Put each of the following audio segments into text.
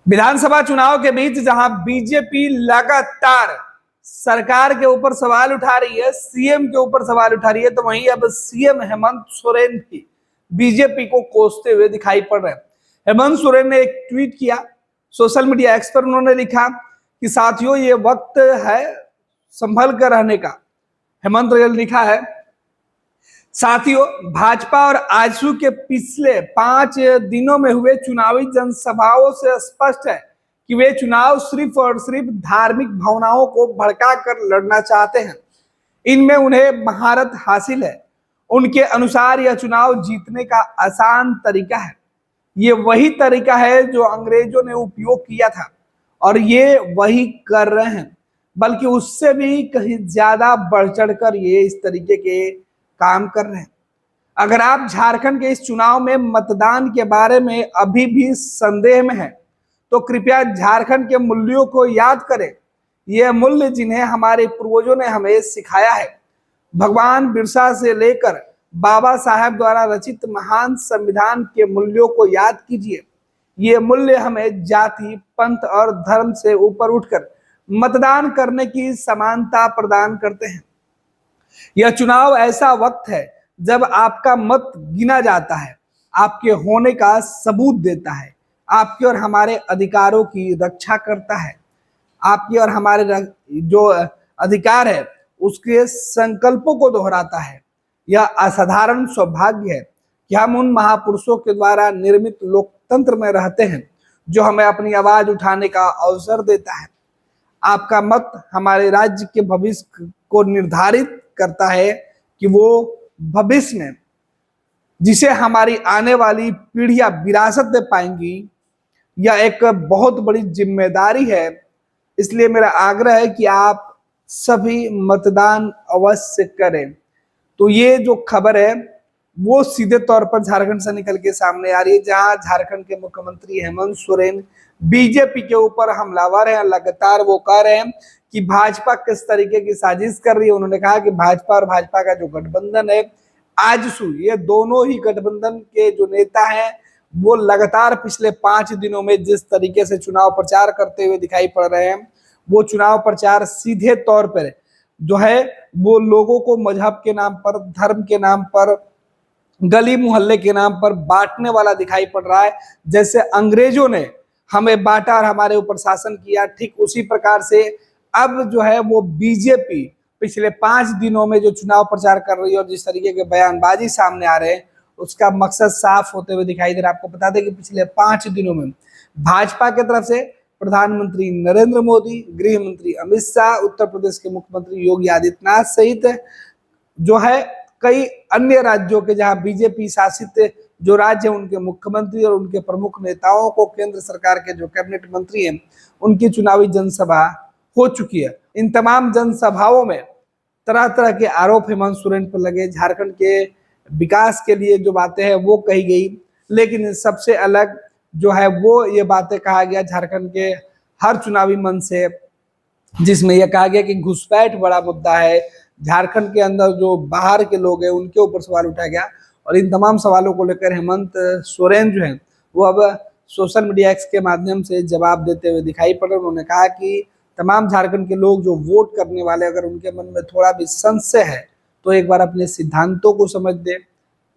विधानसभा चुनाव के बीच जहां बीजेपी लगातार सरकार के ऊपर सवाल उठा रही है, सीएम के ऊपर सवाल उठा रही है, तो वहीं अब सीएम हेमंत सोरेन भी बीजेपी को कोसते हुए दिखाई पड़ रहे हैं। हेमंत सोरेन ने एक ट्वीट किया, सोशल मीडिया एक्स पर उन्होंने लिखा कि साथियों ये वक्त है संभल कर रहने का। हेमंत ने लिखा है, साथियों भाजपा और आजसू के पिछले 5 दिनों में हुए चुनावी जनसभाओं से स्पष्ट है कि वे चुनाव सिर्फ और सिर्फ धार्मिक भावनाओं को भड़का कर लड़ना चाहते हैं। इनमें उन्हें महारत हासिल है। उनके अनुसार यह चुनाव जीतने का आसान तरीका है। ये वही तरीका है जो अंग्रेजों ने उपयोग किया था और ये वही कर रहे हैं, बल्कि उससे भी कहीं ज्यादा बढ़ चढ़कर ये इस तरीके के काम कर रहे हैं। अगर आप झारखंड के इस चुनाव में मतदान के बारे में अभी भी संदेह में हैं, तो कृपया झारखंड के मूल्यों को याद करें। ये मूल्य जिन्हें हमारे पूर्वजों ने हमें सिखाया है। भगवान बिरसा से लेकर बाबा साहेब द्वारा रचित महान संविधान के मूल्यों को याद कीजिए। ये मूल्य हमें जाति, पंथ और धर्म से ऊपर उठकर मतदान करने की समानता प्रदान करते हैं। यह चुनाव ऐसा वक्त है जब आपका मत गिना जाता है, आपके होने का सबूत देता है, आपके और हमारे अधिकारों की रक्षा करता है, आपके और हमारे जो अधिकार है उसके संकल्पों को दोहराता है। यह असाधारण सौभाग्य है कि हम उन महापुरुषों के द्वारा निर्मित लोकतंत्र में रहते हैं जो हमें अपनी आवाज उठाने का अवसर देता है। आपका मत हमारे राज्य के भविष्य को निर्धारित करता है कि वो भविष्य में जिसे हमारी आने वाली पीढ़ियां विरासत दे पाएंगी, यह एक बहुत बड़ी जिम्मेदारी है। इसलिए मेरा आग्रह है कि आप सभी मतदान अवश्य करें। तो ये जो खबर है वो सीधे तौर पर झारखंड से निकल के सामने आ रही है, जहां झारखंड के मुख्यमंत्री हेमंत सोरेन बीजेपी के ऊपर हमलावर हैं। लगातार वो कह रहे हैं कि भाजपा किस तरीके की साजिश कर रही है। उन्होंने कहा कि भाजपा और भाजपा का जो गठबंधन है आजसू, ये दोनों ही गठबंधन के जो नेता हैं वो लगातार पिछले 5 दिनों में जिस तरीके से चुनाव प्रचार करते हुए दिखाई पड़ रहे हैं, वो चुनाव प्रचार सीधे तौर पर जो है वो लोगों को मजहब के नाम पर, धर्म के नाम पर, गली मोहल्ले के नाम पर बांटने वाला दिखाई पड़ रहा है। जैसे अंग्रेजों ने हमें बांटा और हमारे ऊपर शासन किया, ठीक उसी प्रकार से अब जो है वो बीजेपी पिछले 5 दिनों में जो चुनाव प्रचार कर रही है और जिस तरीके के बयानबाजी सामने आ रहे हैं उसका मकसद साफ होते हुए दिखाई दे रहा है। आपको बता दें कि पिछले 5 दिनों में भाजपा की तरफ से प्रधानमंत्री नरेंद्र मोदी, गृह मंत्री अमित शाह, उत्तर प्रदेश के मुख्यमंत्री योगी आदित्यनाथ सहित जो है कई अन्य राज्यों के जहां बीजेपी शासित जो राज्य है उनके मुख्यमंत्री और उनके प्रमुख नेताओं को, केंद्र सरकार के जो कैबिनेट मंत्री हैं उनकी चुनावी जनसभा हो चुकी है। इन तमाम जनसभाओं में तरह तरह के आरोप हेमंत सोरेन पर लगे। झारखंड के विकास के लिए जो बातें हैं वो कही गई, लेकिन सबसे अलग जो है वो ये बातें कहा गया झारखंड के हर चुनावी मंच से, जिसमें यह कहा गया कि घुसपैठ बड़ा मुद्दा है। झारखंड के अंदर जो बाहर के लोग हैं उनके ऊपर सवाल उठाया गया और इन तमाम सवालों को लेकर हेमंत सोरेन जो है वो अब सोशल मीडिया एक्स के माध्यम से जवाब देते हुए दिखाई पड़ रहे। उन्होंने कहा कि तमाम झारखंड के लोग जो वोट करने वाले, अगर उनके मन में थोड़ा भी संशय है तो एक बार अपने सिद्धांतों को समझ दे,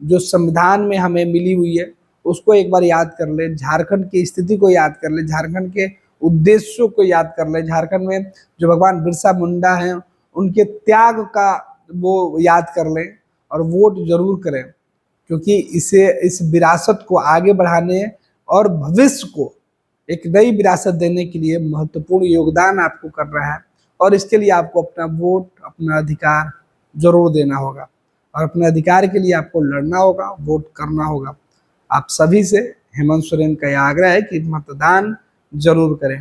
जो संविधान में हमें मिली हुई है उसको एक बार याद कर ले, झारखंड की स्थिति को याद कर ले, झारखंड के उद्देश्यों को याद कर ले, झारखंड में जो भगवान बिरसा मुंडा हैं उनके त्याग का वो याद कर लें और वोट जरूर करें, क्योंकि इस विरासत को आगे बढ़ाने और भविष्य को एक नई विरासत देने के लिए महत्वपूर्ण योगदान आपको कर रहा है। और इसके लिए आपको अपना वोट, अपना अधिकार जरूर देना होगा और अपने अधिकार के लिए आपको लड़ना होगा, वोट करना होगा। आप सभी से हेमंत सोरेन का यह आग्रह है कि मतदान जरूर करें।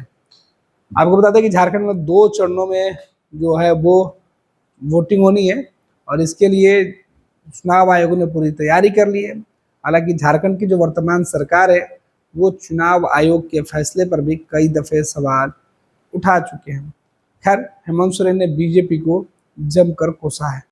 आपको बता दें कि झारखंड में 2 चरणों में जो है वो वोटिंग होनी है और इसके लिए चुनाव आयोग ने पूरी तैयारी कर ली है। हालांकि झारखंड की जो वर्तमान सरकार है वो चुनाव आयोग के फैसले पर भी कई दफे सवाल उठा चुके हैं। खैर, हेमंत सोरेन ने बीजेपी को जमकर कोसा है।